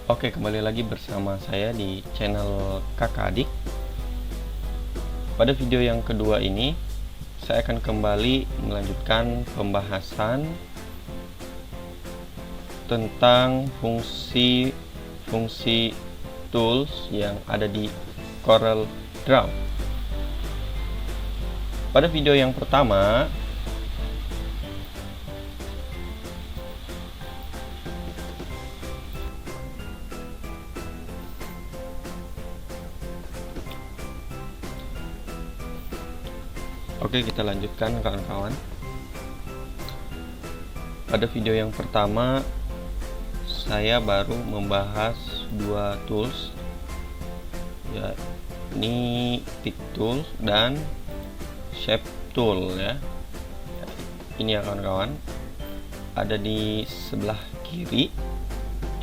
Oke, kembali lagi bersama saya di channel Kakak Adik. Pada video yang kedua ini, saya akan kembali melanjutkan pembahasan tentang fungsi-fungsi tools yang ada di Corel Draw. Pada video yang pertama, oke, kita lanjutkan kawan-kawan. Pada video yang pertama, saya baru membahas dua tools, yakni Pick Tool dan Shape Tool ya. Ini ya kawan-kawan, ada di sebelah kiri.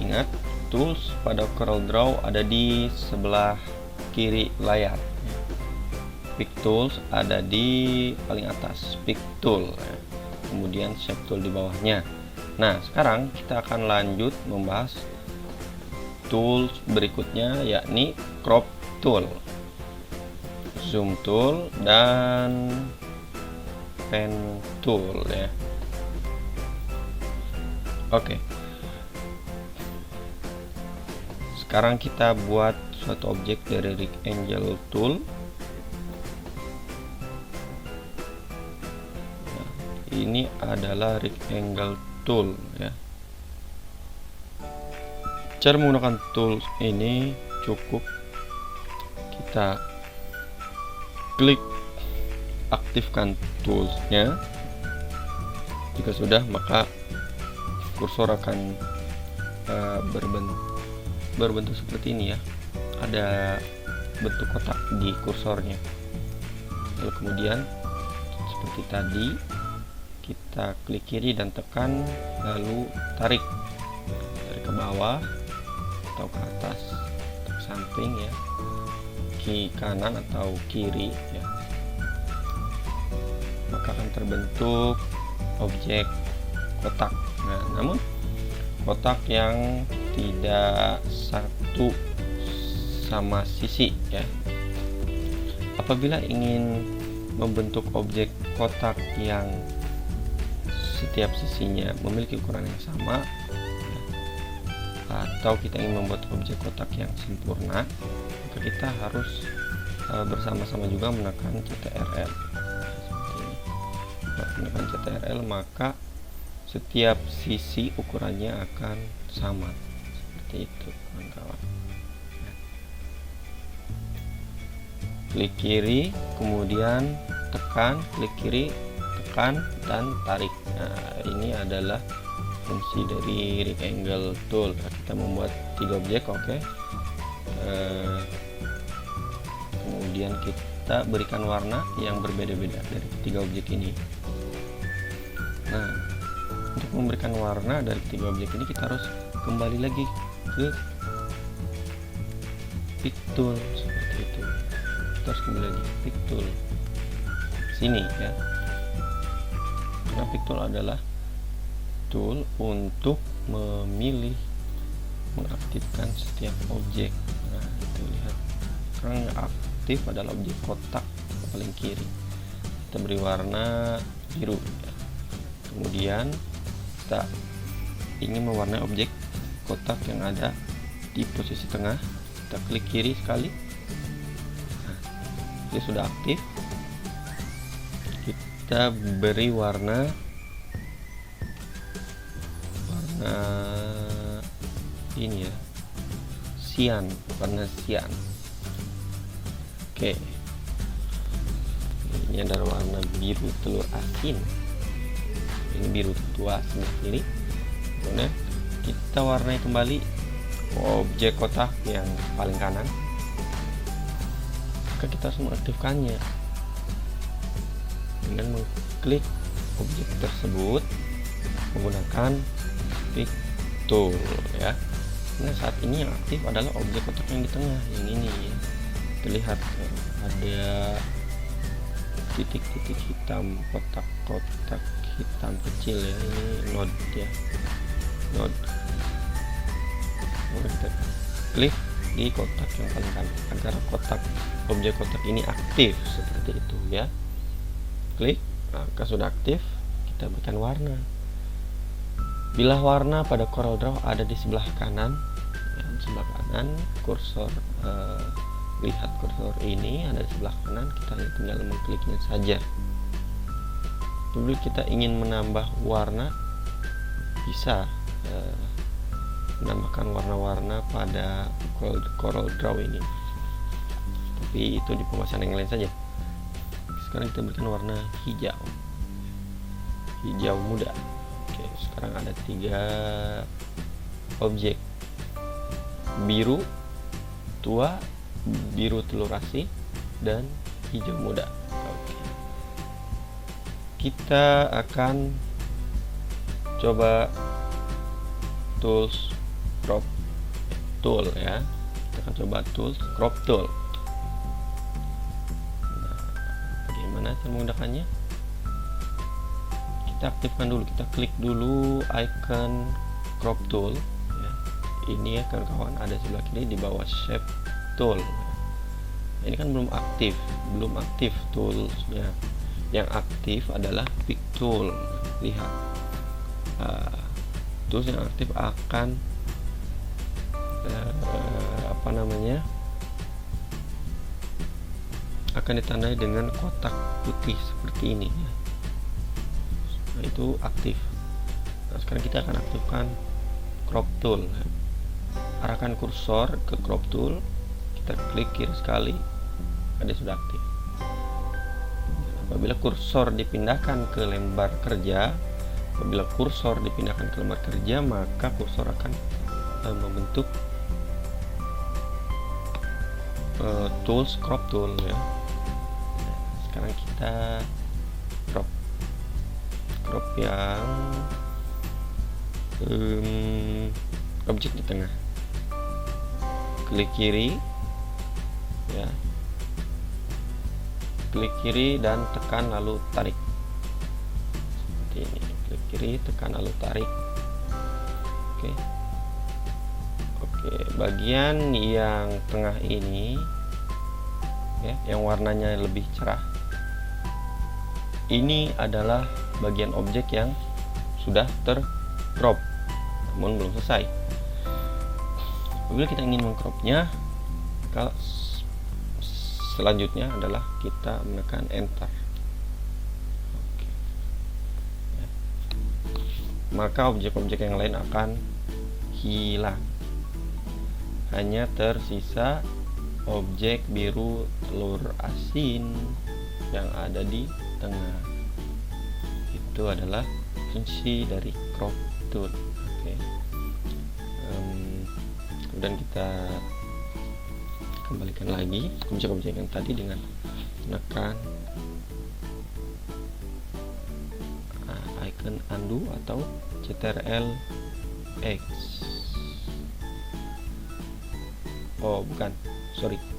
Ingat, tools pada Corel Draw ada di sebelah kiri layar. Pick Tools ada di paling atas, Pick Tool ya. Kemudian Shape Tool di bawahnya. Nah, sekarang kita akan lanjut membahas tools berikutnya, yakni Crop Tool, Zoom Tool, dan Pen Tool ya. Oke, sekarang kita buat suatu objek dari Rectangle Tool. Ini adalah Rectangle Tool ya. Cara menggunakan tools ini cukup kita klik aktifkan toolsnya. Jika sudah, maka kursor akan berbentuk seperti ini ya. Ada bentuk kotak di kursornya. Lalu kemudian seperti tadi, kita klik kiri dan tekan, lalu tarik ke bawah atau ke atas atau ke samping ya, ke kanan atau kiri ya, maka akan terbentuk objek kotak. Nah, namun kotak yang tidak satu sama sisi ya. Apabila ingin membentuk objek kotak yang setiap sisinya memiliki ukuran yang sama ya, atau kita ingin membuat objek kotak yang sempurna, maka kita harus bersama-sama juga menekan CTRL seperti ini. Menekan CTRL, maka setiap sisi ukurannya akan sama seperti itu kawan-kawan. Klik kiri, kemudian tekan, klik kiri, tekan, dan tarik. Nah, ini adalah fungsi dari Rectangle Tool. Kita membuat 3 objek, oke. Kemudian kita berikan warna yang berbeda-beda dari 3 objek ini. Nah, untuk memberikan warna dari 3 objek ini, kita harus kembali lagi ke Pick Tool seperti itu. Kita harus kembali lagi ke Pick Tool sini ya. Karena Pick Tool adalah tool untuk memilih, mengaktifkan setiap objek. Nah, itu lihat. Sekarang yang aktif adalah objek kotak paling kiri. Kita beri warna biru ya. Kemudian kita ingin mewarnai objek kotak yang ada di posisi tengah. Kita klik kiri sekali. Nah, dia sudah aktif. Kita beri warna ini ya, cyan, warna cyan. Oke, ini adalah warna biru telur asin. Ini biru tua sebelah kiri. Kemudian kita warnai kembali objek kotak yang paling kanan. Maka kita harus mengaktifkannya dengan mengklik objek tersebut menggunakan Pick Tool ya. Nah, saat ini yang aktif adalah objek kotak yang di tengah, yang ini ya. Terlihat ada titik-titik hitam, kotak-kotak hitam kecil ya. Ini node ya, node. Lalu kita klik di kotak yang paling kanan agar objek kotak ini aktif seperti itu ya. Klik, maka sudah aktif. Kita berikan warna. Bila warna pada CorelDRAW ada di sebelah kanan, ya, di sebelah kanan kursor, lihat kursor ini ada di sebelah kanan, kita tinggal mengkliknya saja. Bila kita ingin menambah warna, bisa menambahkan warna-warna pada CorelDRAW ini, tapi itu di pemasangan yang lain saja. Sekarang kita berikan warna hijau muda. Oke, sekarang ada 3 objek: biru tua, biru telur asin, dan hijau muda. Oke, kita akan coba tools crop tool ya. Kita akan coba tools crop tool. Nah, bagaimana cara menggunakannya? Kita aktifkan dulu, kita klik dulu icon crop tool ya. Ini ya kawan-kawan, ada sebelah kiri di bawah shape tool. Ini kan belum aktif toolsnya. Yang aktif adalah pick tool. Lihat, tools yang aktif akan akan ditandai dengan kotak putih seperti ini ya. Nah, itu aktif. Nah, sekarang kita akan aktifkan crop tool ya. Arahkan kursor ke crop tool, kita klik kiri sekali, ada sudah aktif. Apabila kursor dipindahkan ke lembar kerja, maka kursor akan membentuk tools crop tool ya. Sekarang kita crop yang objek di tengah. Klik kiri ya, klik kiri dan tekan lalu tarik seperti ini. Klik kiri, tekan lalu tarik. Oke, bagian yang tengah ini ya, yang warnanya lebih cerah, ini adalah bagian objek yang sudah tercrop namun belum selesai. Apabila kita ingin mengcropnya, selanjutnya adalah kita menekan enter. Oke. Ya. Maka objek-objek yang lain akan hilang, hanya tersisa objek biru telur asin yang ada di tengah. Itu adalah fungsi dari crop tool. Oke. Kemudian kita kembalikan lagi objek-objek yang tadi dengan menekan icon undo atau Ctrl X.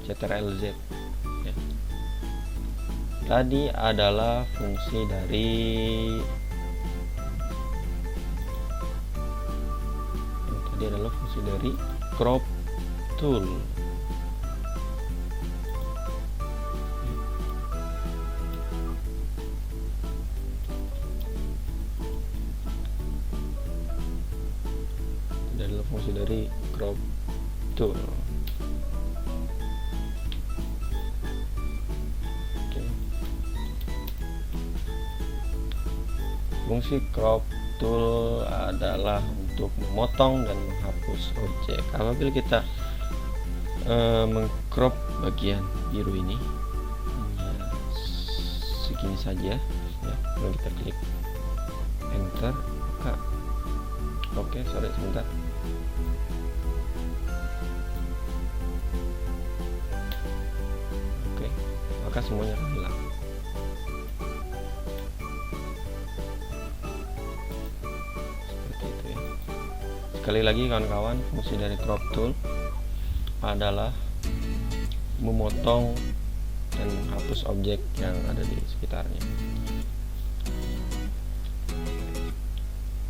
Ctrl Z ya. Tadi adalah fungsi dari crop tool. Ini adalah fungsi dari crop tool. Fungsi crop tool adalah untuk memotong dan menghapus objek. Apabila kita mengcrop bagian biru ini hanya segini saja ya, lalu kita klik enter, maka sebentar. Maka semuanya akan hilang. Sekali lagi kawan-kawan, fungsi dari crop tool adalah memotong dan menghapus objek yang ada di sekitarnya.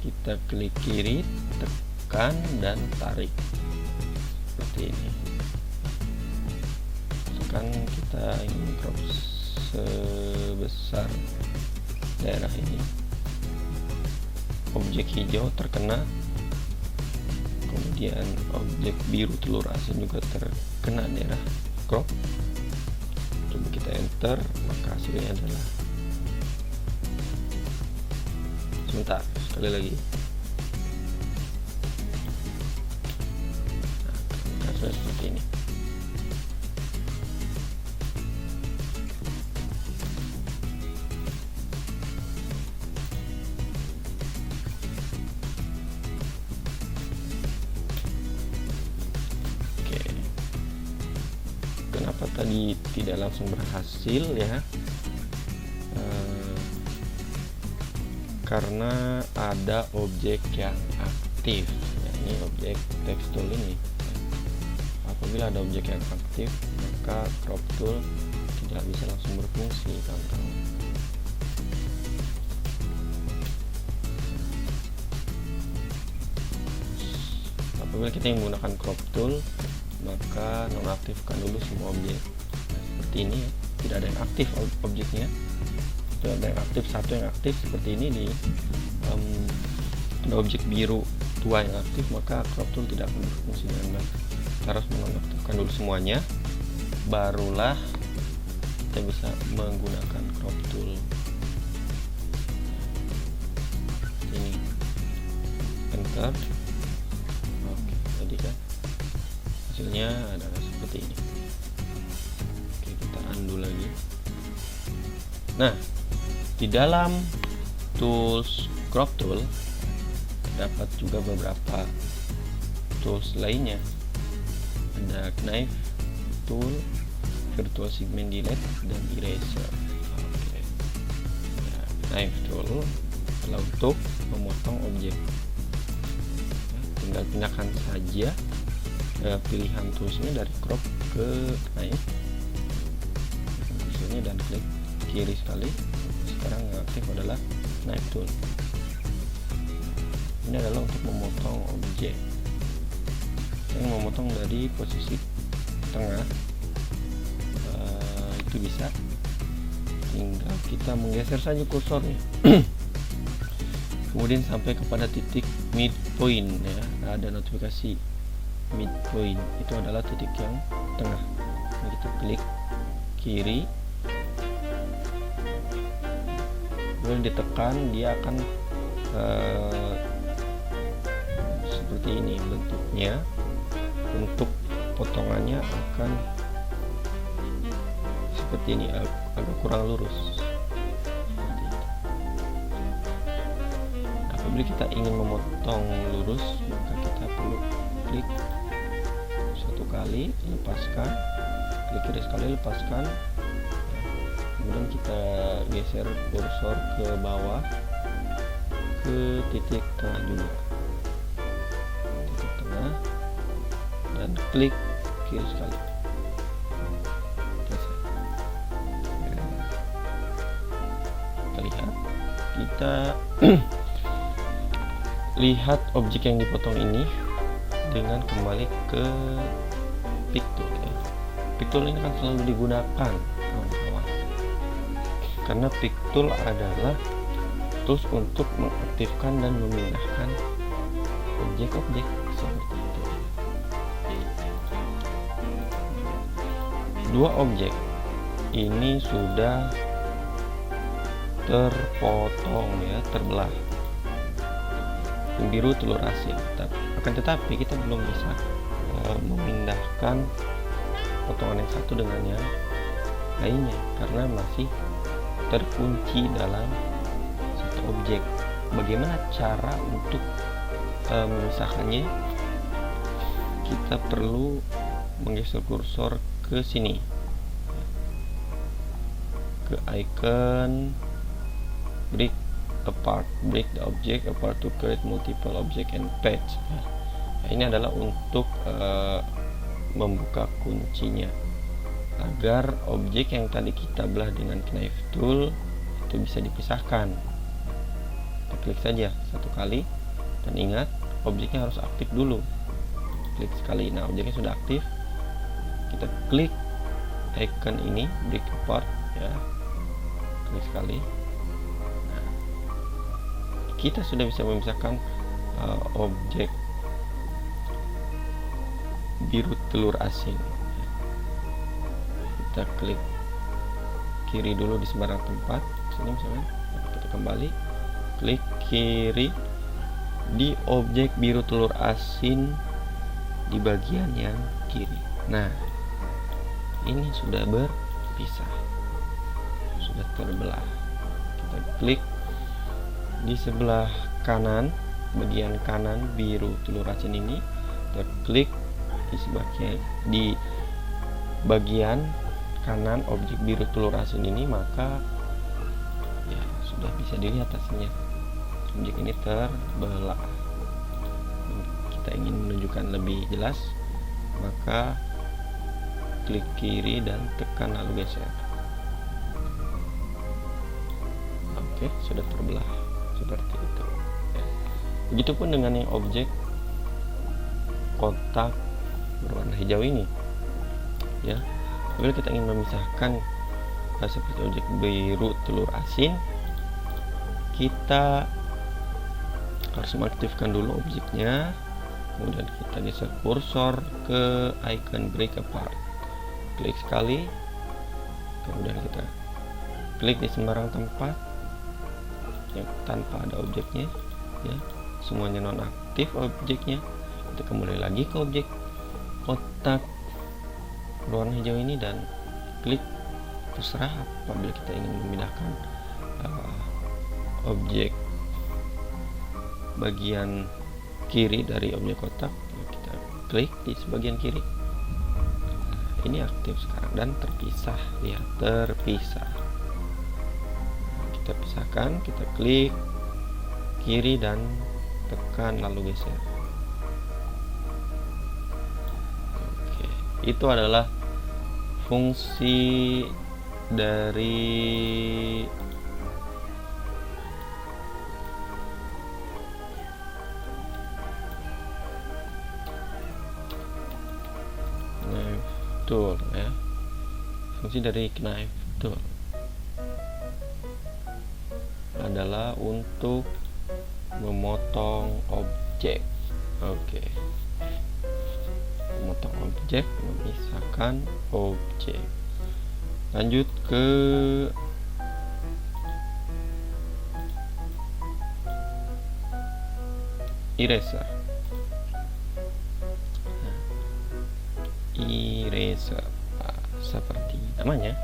Kita klik kiri, tekan dan tarik. seperti ini. Misalkan kita ingin crop sebesar daerah ini, objek hijau terkena, kemudian objek biru telur asin juga terkena daerah crop. Coba kita enter, maka hasilnya adalah, sebentar, sekali lagi. Nah, hasilnya seperti ini. Kenapa tadi tidak langsung berhasil ya? Karena ada objek yang aktif ya, ini objek text tool ini. Apabila ada objek yang aktif, maka crop tool tidak bisa langsung berfungsi, kawan-kawan. Apabila kita menggunakan crop tool, maka nonaktifkan dulu semua objek. Nah, seperti ini ya, tidak ada yang aktif objeknya. Itu ada yang aktif, satu yang aktif seperti ini nih. Ada objek biru tua yang aktif, maka crop tool tidak akan berfungsi dengan baik. Kita harus menonaktifkan dulu semuanya, barulah kita bisa menggunakan crop tool. Ini enter. Oke, tadi kan hasilnya adalah seperti ini. Oke, kita undo lagi. Nah, di dalam tools crop tool dapat juga beberapa tools lainnya. Ada knife tool, virtual segment delete, dan eraser. Oke. Ya, knife tool adalah untuk memotong objek. Ya, tinggal pindahkan saja pilihan toolsnya dari crop ke knife, toolsnya, dan klik kiri sekali. Sekarang yang aktif adalah knife tool. Ini adalah untuk memotong objek. Yang memotong dari posisi tengah, itu bisa. Tinggal kita menggeser saja kursornya. Kemudian sampai kepada titik midpoint ya, ada notifikasi midpoint, itu adalah titik yang tengah. Nah, kita klik kiri, kemudian ditekan, dia akan seperti ini bentuknya. Untuk potongannya akan seperti ini, agak kurang lurus. Seperti itu. Apabila kita ingin memotong lurus, maka kita perlu klik satu kali, lepaskan, klik kiri sekali, lepaskan, kemudian kita geser kursor ke bawah ke titik tengah juga, titik tengah, dan klik kiri sekali. Kita lihat, kita lihat objek yang dipotong ini dengan kembali ke pick tool ya. Pick tool ini kan selalu digunakan kawan-kawan, karena pick tool adalah tools untuk mengaktifkan dan memindahkan objek-objek seperti itu. Dua objek ini sudah terpotong ya, terbelah. Yang biru telur asin, akan tetapi kita belum bisa memindahkan potongan yang satu dengan yang lainnya karena masih terkunci dalam satu objek. Bagaimana cara untuk memisahkannya? Kita perlu menggeser kursor ke sini, ke icon break apart, break the object apart to create multiple object and patch. Nah, ini adalah untuk membuka kuncinya agar objek yang tadi kita belah dengan knife tool itu bisa dipisahkan. Kita klik saja satu kali, dan ingat objeknya harus aktif dulu. klik sekali. Nah, objeknya sudah aktif. Kita klik icon ini, break apart ya, klik sekali. Nah, kita sudah bisa memisahkan objek biru telur asin. Kita klik kiri dulu di sembarang tempat, sini misalnya. Kita kembali, klik kiri di objek biru telur asin di bagian yang kiri. Nah, ini sudah berpisah, sudah terbelah. Kita klik di sebelah kanan, bagian kanan biru telur asin ini. Kita klik di bagian kanan objek biru telur asin ini, maka ya sudah bisa dilihat hasilnya. Objek ini terbelah. Kita ingin menunjukkan lebih jelas, maka klik kiri dan tekan lalu geser. Oke, sudah terbelah seperti itu ya. Begitupun dengan yang objek kotak berwarna hijau ini ya. Apabila kita ingin memisahkan seperti objek biru telur asin, kita harus mengaktifkan dulu objeknya, kemudian kita geser kursor ke icon break apart, klik sekali, kemudian kita klik di sembarang tempat yang tanpa ada objeknya ya, semuanya nonaktif objeknya. Kita kembali lagi ke objek kotak berwarna hijau ini dan klik, terserah apabila kita ingin memindahkan objek bagian kiri dari objek kotak, kita klik di sebagian kiri. Ini aktif sekarang dan terpisah, lihat terpisah. Kita pisahkan, kita klik kiri dan tekan lalu geser. Oke, itu adalah fungsi dari knife tool ya, fungsi dari knife tool adalah untuk memotong objek. Oke, memotong objek, memisahkan objek. Lanjut ke eraser. Eraser seperti namanya,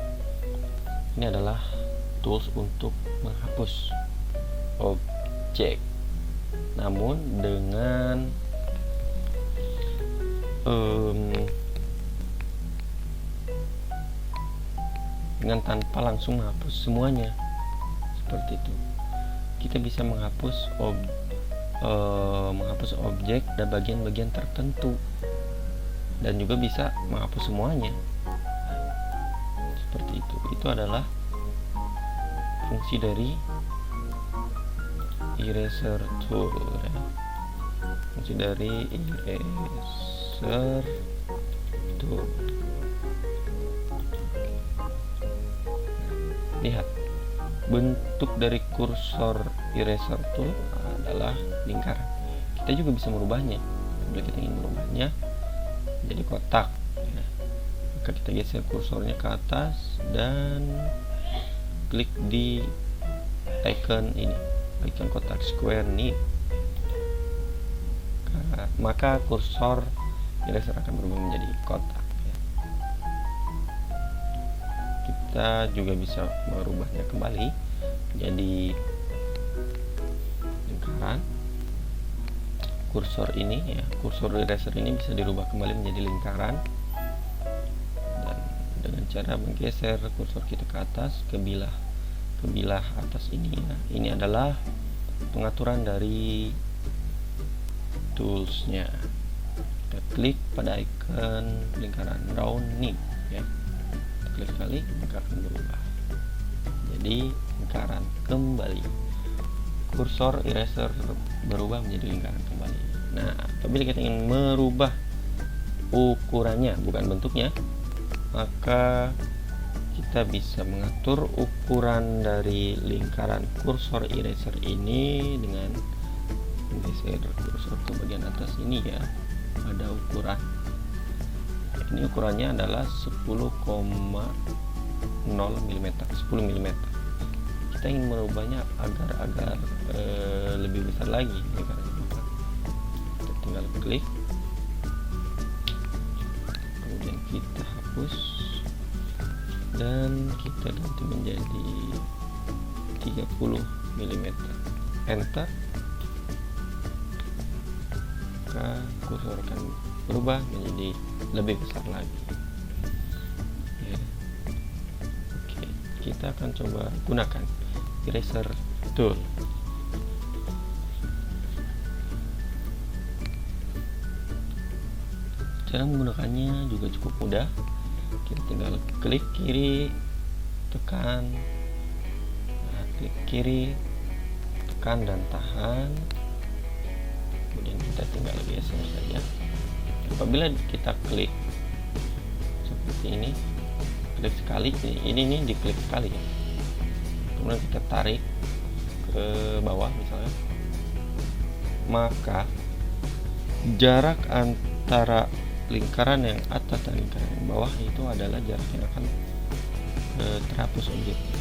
ini adalah tools untuk menghapus objek, namun dengan tanpa langsung menghapus semuanya seperti itu. Kita bisa menghapus objek dan bagian-bagian tertentu, dan juga bisa menghapus semuanya seperti itu. Itu adalah fungsi dari eraser tool ya. Fungsi dari eraser tool. Lihat, bentuk dari kursor eraser tool adalah lingkaran. Kita juga bisa merubahnya. Bila kita ingin merubahnya jadi kotak ya, maka kita geser kursornya ke atas dan klik di icon ini, icon kotak square ini, maka kursor eraser akan berubah menjadi kotak ya. Kita juga bisa merubahnya kembali jadi lingkaran. Kursor ini ya, kursor eraser ini bisa dirubah kembali menjadi lingkaran, dan dengan cara menggeser kursor kita ke atas, ke bilah atas ini ya. Ini adalah pengaturan dari toolsnya. Kita klik pada icon lingkaran rounding ya, kita klik sekali maka akan berubah jadi lingkaran kembali. Kursor eraser berubah menjadi lingkaran kembali. Nah, apabila kita ingin merubah ukurannya, bukan bentuknya, maka kita bisa mengatur ukuran dari lingkaran kursor eraser ini dengan menggeser kursor ke bagian atas ini ya. Ada ukuran. Ini ukurannya adalah 10,0 mm, 10 mm. Kita ingin merubahnya agar lebih besar lagi, kita tinggal klik, kemudian kita hapus dan kita ganti menjadi 30 mm. Enter, maka kursor akan berubah menjadi lebih besar lagi ya. Oke, kita akan coba gunakan eraser tool. Cara menggunakannya juga cukup mudah. Kita tinggal klik kiri, tekan, klik kiri, tekan dan tahan, kemudian kita tinggal geser saja. Apabila kita klik seperti ini, klik sekali, ini diklik sekali ya, kemudian kita tarik ke bawah misalnya, maka jarak antara lingkaran yang atas dan lingkaran yang bawah itu adalah jarak yang akan terhapus objeknya.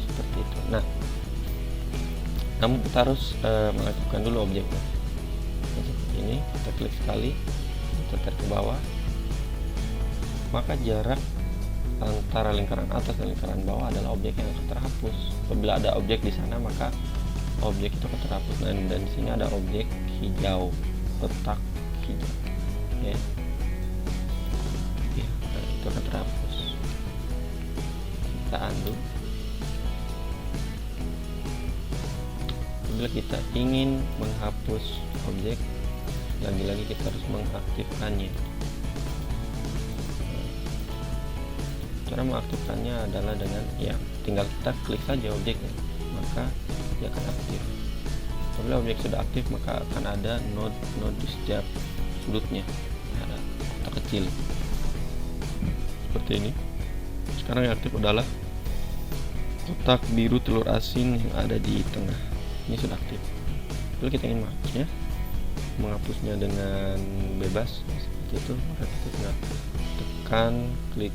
Seperti itu. Nah, namun kita harus mengaktifkan dulu objeknya. Nah, seperti ini, kita klik sekali, kita tarik ke bawah, maka jarak antara lingkaran atas dan lingkaran bawah adalah objek yang akan terhapus. Apabila ada objek di sana, maka objek itu akan terhapus. Dan di sini ada objek hijau, kotak hijau ya, nah, itu akan terhapus. Kita undo. Bila kita ingin menghapus objek, lagi-lagi kita harus mengaktifkannya. Cara mengaktifkannya adalah dengan ya tinggal kita klik saja objeknya, maka dia akan aktif. Apabila objek sudah aktif, maka akan ada node di setiap sudutnya, ada kotak kecil seperti ini. Sekarang yang aktif adalah kotak biru telur asin yang ada di tengah. Ini sudah aktif. Lalu kita ingin menghapusnya dengan bebas seperti itu, maka kita tinggal tekan klik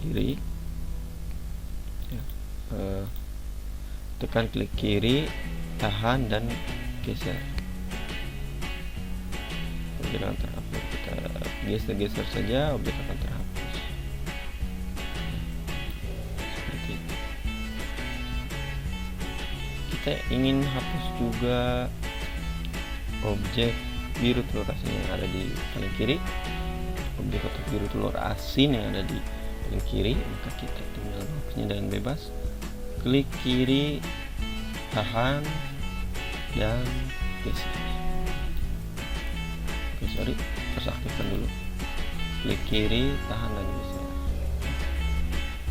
kiri ya, tekan klik kiri, tahan dan geser. Objek akan terhapus. Kita geser-geser saja, objek akan terhapus. Seperti itu. Kita ingin hapus juga objek biru telur asin yang ada di paling kiri, objek kotak biru telur asin yang ada di paling kiri, maka kita tinggal menghapusnya dengan bebas. Klik kiri, tahan dan geser. Oke, sorry, harus aktifkan dulu. Klik kiri, tahan dan geser,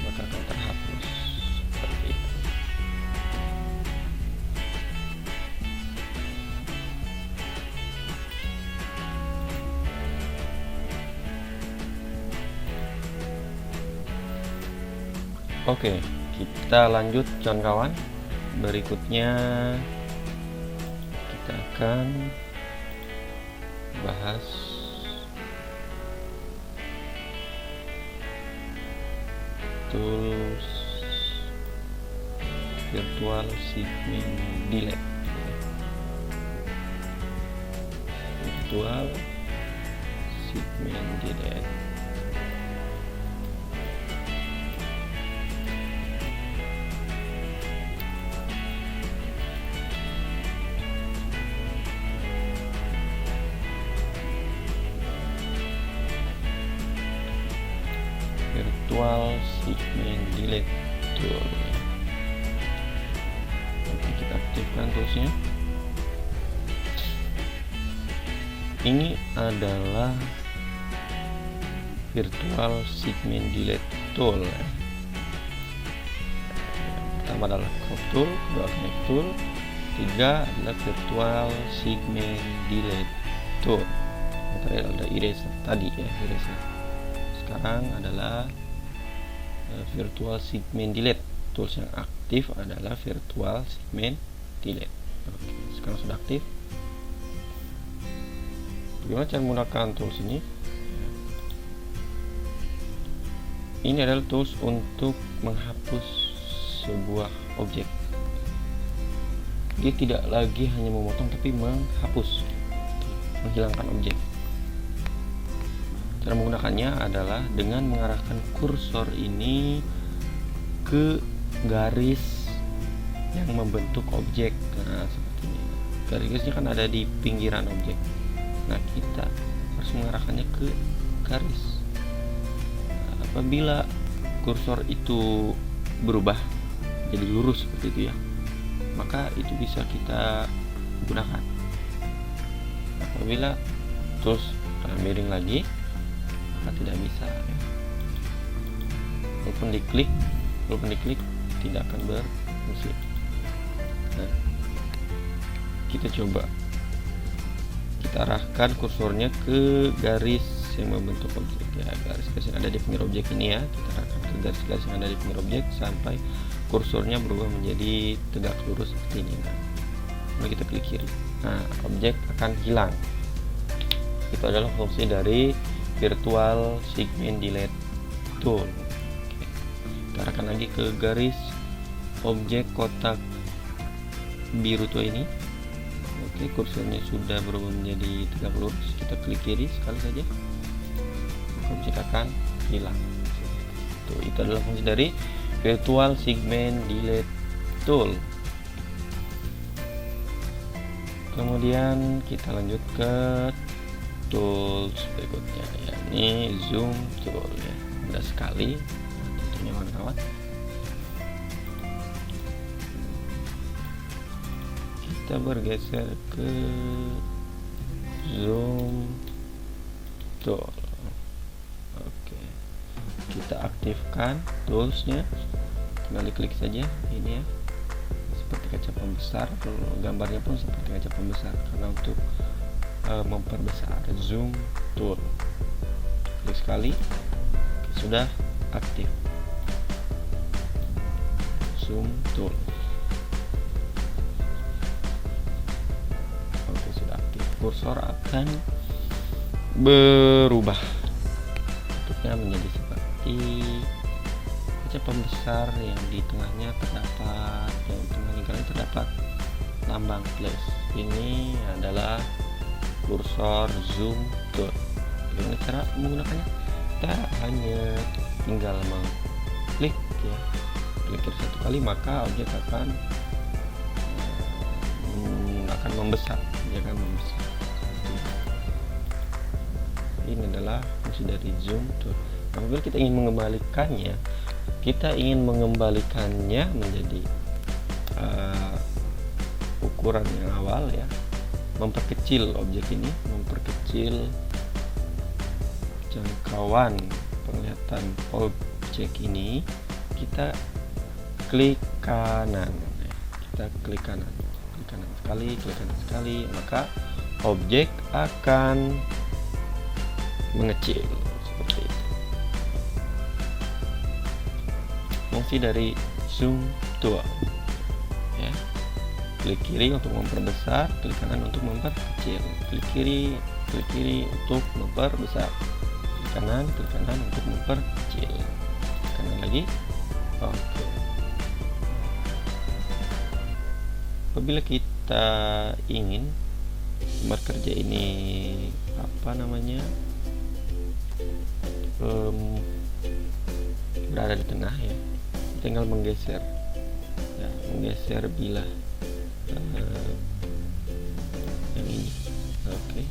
maka akan terhapus seperti itu. Oke, kita lanjut kawan-kawan. Berikutnya kita akan bahas tools virtual segment delete. Virtual segment delete. Virtual segment delete tool. Oke, kita aktifkan toolsnya. Ini adalah virtual segment delete tool. Yang pertama adalah crop tool, kedua connect tool, ketiga adalah virtual segment delete tool. Yang terakhir ada eraser tadi ya, eraser. Sekarang adalah virtual segment delete. Tools yang aktif adalah virtual segment delete. Oke, sekarang sudah aktif. Bagaimana cara menggunakan tools ini? Ini adalah tools untuk menghapus sebuah objek. Dia tidak lagi hanya memotong, tapi menghapus, menghilangkan objek. Cara menggunakannya adalah dengan mengarahkan kursor ini ke garis yang membentuk objek. Nah, seperti ini. Garis-garisnya kan ada di pinggiran objek. Nah, kita harus mengarahkannya ke garis. Apabila kursor itu berubah jadi lurus seperti itu ya, maka itu bisa kita gunakan. Apabila terus miring lagi, maka tidak bisa ya. Walaupun diklik tidak akan berfungsi. Nah, kita coba kita arahkan kursornya ke garis yang membentuk objek ya, garis-garis yang ada di pinggir objek ini ya. Kita arahkan ke garis-garis yang ada di pinggir objek sampai kursornya berubah menjadi tegak lurus seperti ini. Nah, lalu kita klik kiri. Nah, objek akan hilang. Itu adalah fungsi dari virtual segment delete tool. Oke. Kita arahkan lagi ke garis objek kotak biru tua ini. Oke, kursornya sudah berubah menjadi tegak lurus. Kita klik kiri sekali saja, objek akan hilang. Itu adalah fungsi dari virtual segment delete tool. Kemudian kita lanjut ke tools berikutnya, yakni zoom tool ya. Mudah sekali tentunya kawan-kawan. Kita bergeser ke zoom tool. Oke, kita aktifkan toolsnya, tinggal klik saja ini ya, seperti kaca pembesar. Gambarnya pun seperti kaca pembesar karena untuk memperbesar. Zoom tool, klik sekali. Oke, sudah aktif zoom tool. Oke, sudah aktif. Kursor akan berubah bentuknya menjadi seperti kaca pembesar yang di tengahnya terdapat, yang di tengah lingkaran terdapat lambang plus. Ini adalah kursor zoom tool. Bagaimana cara menggunakannya? Kita hanya tinggal mengklik ya, klik satu kali maka objek akan membesar, dia akan membesar. Ini adalah fungsi dari zoom tool. Apabila kita ingin mengembalikannya menjadi ukuran yang awal ya, memperkecil objek ini, memperkecil jangkauan penglihatan objek ini, kita klik kanan. Kita klik kanan sekali, maka objek akan mengecil seperti itu. Fungsi dari zoom tool ya. Klik kiri untuk memperbesar, klik kanan untuk memperkecil. Klik kiri untuk memperbesar, klik kanan untuk memperkecil. Kanan lagi. Oke. Apabila kita ingin gambar kerja ini berada di tengah ya, tinggal menggeser ya, menggeser bilah yang ini. Oke,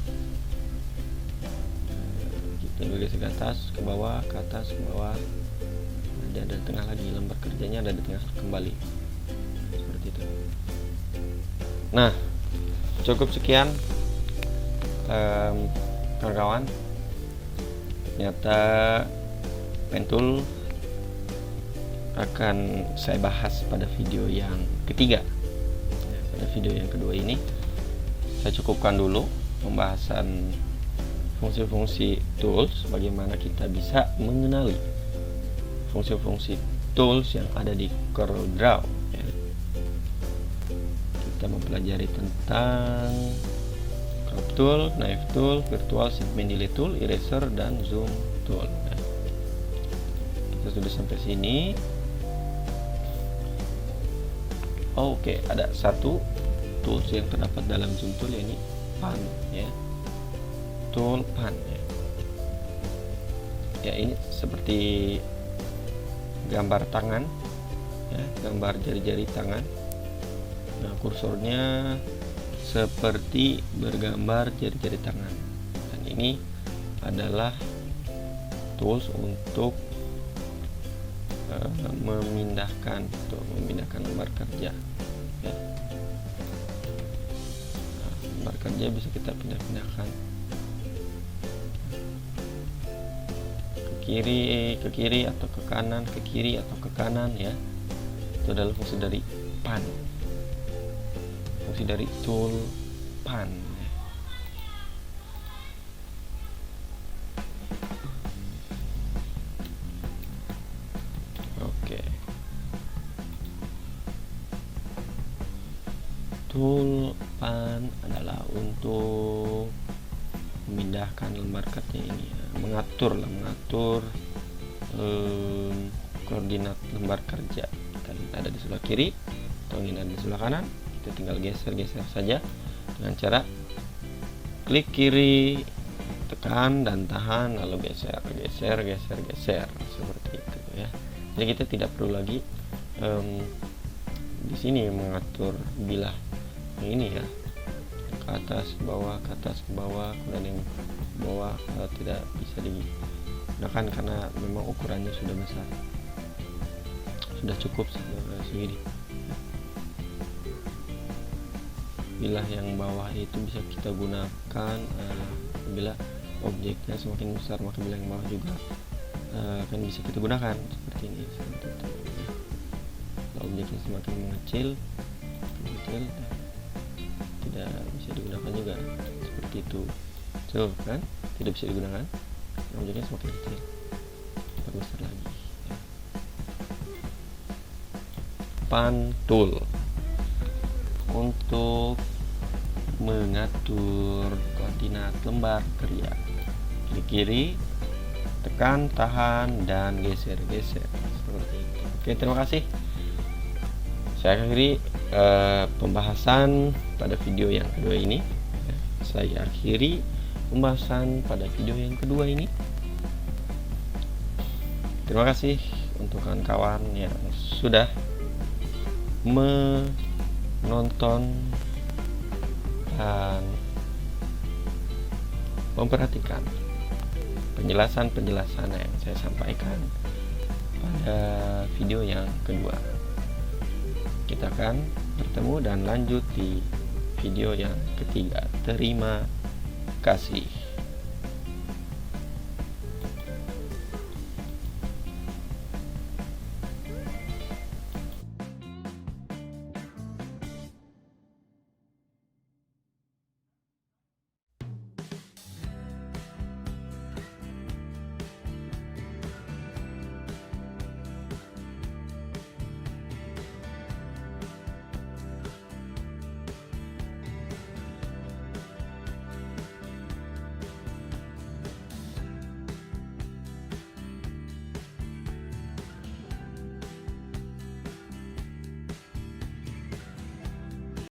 kita bergeser ke atas, ke bawah, ke atas, ke bawah. Ada di tengah lagi, lembar kerjanya ada di tengah kembali seperti itu. Nah, cukup sekian kawan-kawan. Ternyata pen tool akan saya bahas pada video yang ketiga. pada video yang kedua ini. Saya cukupkan dulu pembahasan fungsi-fungsi tools, bagaimana kita bisa mengenali fungsi-fungsi tools yang ada di CorelDRAW ya. Kita mempelajari tentang crop tool, knife tool, virtual segment delete tool, eraser, dan zoom tool ya. Kita sudah sampai sini. Oke, ada satu tools yang terdapat dalam zoom tool, yakni pan ya, tool pan ya. Ya, ini seperti gambar tangan ya, gambar jari-jari tangan. Nah, kursornya seperti bergambar jari-jari tangan, dan ini adalah tools untuk memindahkan lembar kerja ya. Nah, lembar kerja bisa kita pindah-pindahkan ke kiri atau ke kanan, ke kiri atau ke kanan ya. Itu adalah fungsi dari pan, fungsi dari tool pan. Tool pan adalah untuk memindahkan lembar kerja ini ya. mengatur koordinat lembar kerja. Kita ada di sebelah kiri atau ingin ada di sebelah kanan, kita tinggal geser saja dengan cara klik kiri, tekan dan tahan, lalu geser seperti itu ya. Jadi kita tidak perlu lagi di sini mengatur bilah yang ini ya, ke atas ke bawah, kemudian yang bawah tidak bisa digunakan karena memang ukurannya sudah besar, sudah cukup segini. Bilah yang bawah itu bisa kita gunakan bila objeknya semakin besar, maka bilah yang bawah juga akan bisa kita gunakan seperti ini. Kalau objeknya semakin mengecil tidak bisa digunakan juga seperti itu. Kan tidak bisa digunakan, objeknya semakin kecil, besar lagi ya. Pan tool untuk mengatur koordinat lembar kerja. Klik kiri, tekan, tahan, dan geser seperti itu. Oke, terima kasih. Saya akhiri pembahasan pada video yang kedua ini. Saya akhiri pembahasan pada video yang kedua ini. Terima kasih untuk kawan-kawan yang sudah menonton dan memperhatikan penjelasan yang saya sampaikan pada video yang kedua. Kita akan bertemu dan lanjut di video yang ketiga. Terima kasih.